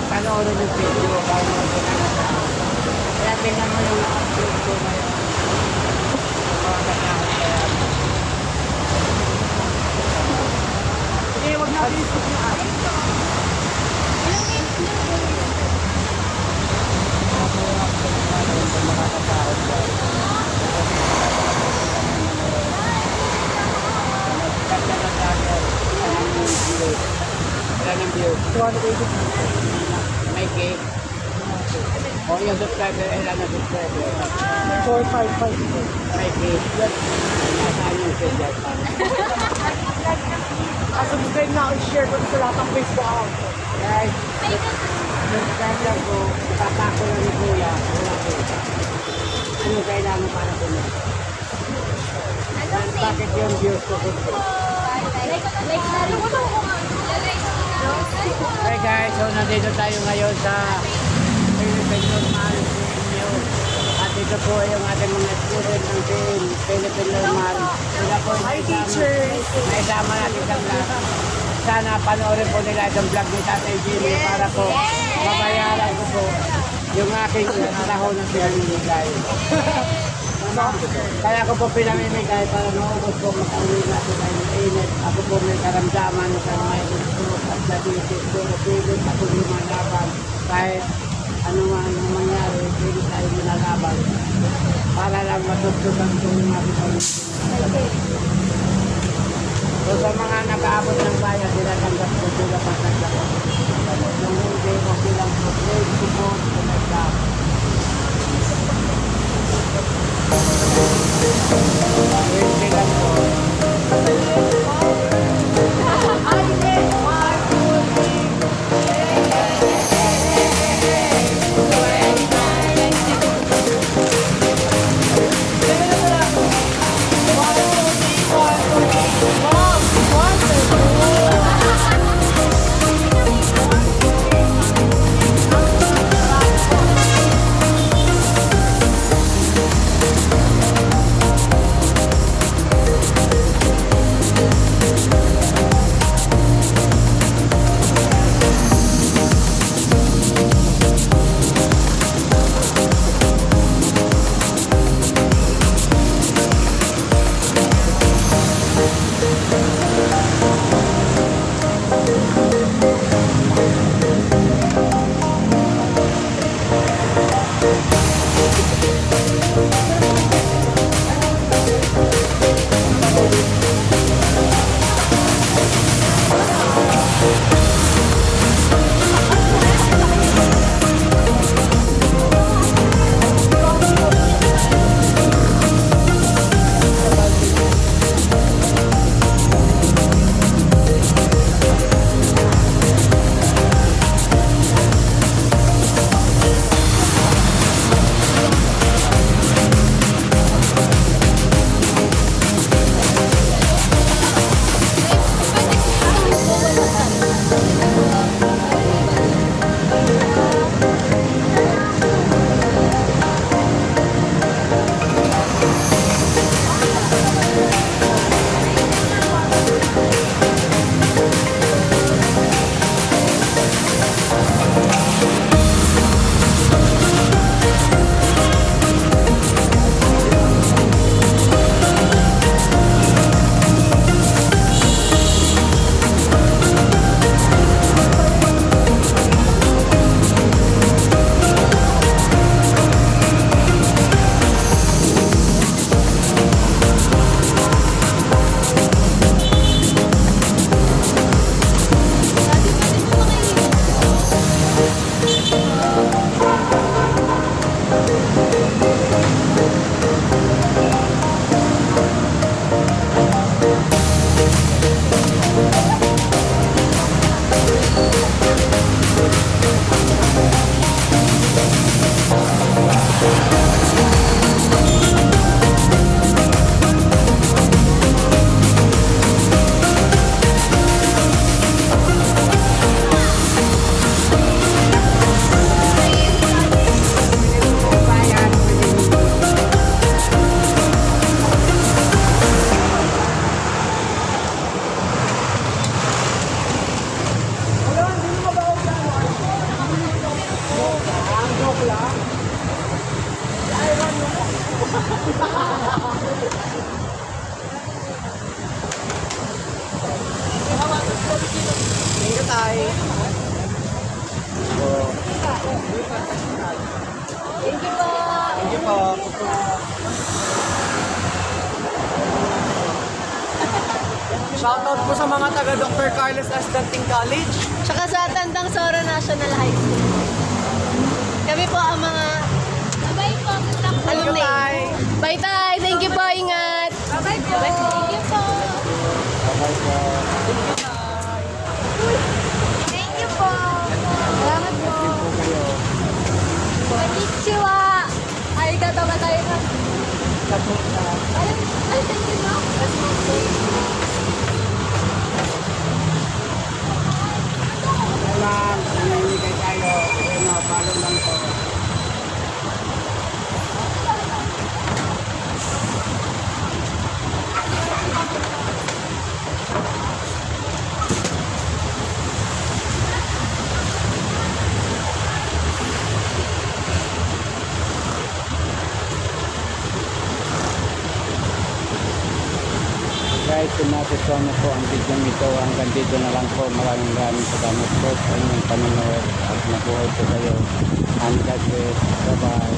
panoorin yung video bago magkakita. Kaya tingnan mo yung upload ko ngayon. Mga kasahod kaya. Sige, huwag natin isip yung akin. Makakasahod ka. Ganda na tayo. Ilan ang views? 280. May cake. O yung subscriber, ilan na subscriber? 455. May cake. Nasaan yung sila? Subscribe na ako, share ko sa lahat ng Facebook account ko. Guys, subscribe lang ko. Ipapako lang ni Kuya. Wala ko. Ano kailangan para pumunta? Bakit yung views ko gusto? Hey guys, so nandito tayo ngayon sa Philippine Normal Inyo. At ito po yung ating mga student ng team, Philippine Normal. Sila po Hi, teachers! naisama natin sa vlog. Sana panoorin po nila itong vlog ni Tatay Jimmy para po mabayaran ko po yung aking trabaho na pinamimigay. Kaya ako po pinamimigay para maubos po makauwi natin ay mainit. Ako po may karamdaman sa may gusto at nabisis ko na pilit ako lumalaban. Kahit ano man ang mangyari, pilit tayo lumalaban. Para lang matutulog ko yung aking pamilya. So sa mga nag-aabot ng bayan, tinatanggap ko sila patanggap ko. Nung hindi ko silang po-trade, support, pinagdap. Hindi lang po. Tay. So, Thank you po. Thank you po. Shoutout po sa mga taga Dr. Carlos Astanting College. Tsaka sa Tandang Soro National High School. Kami po ang mga Thank you, alumni. Tay. Bye, Tay. Thank you po. Ingat. Bye-bye po. Thank you po. bye-bye po. Thank you po. Salamat po. Po kayo. Konnichiwa. Ay, tatawa tayo na. Ay, thank you, ma'am. Ma'am, nanginigay tayo. Ano, follow lang po. Guys, kung nagustuhan niyo po ang video ito, hanggang dito na lang po. Maraming salamat po sa inyong panonood at nabuhay po kayo. And God bless. Bye-bye.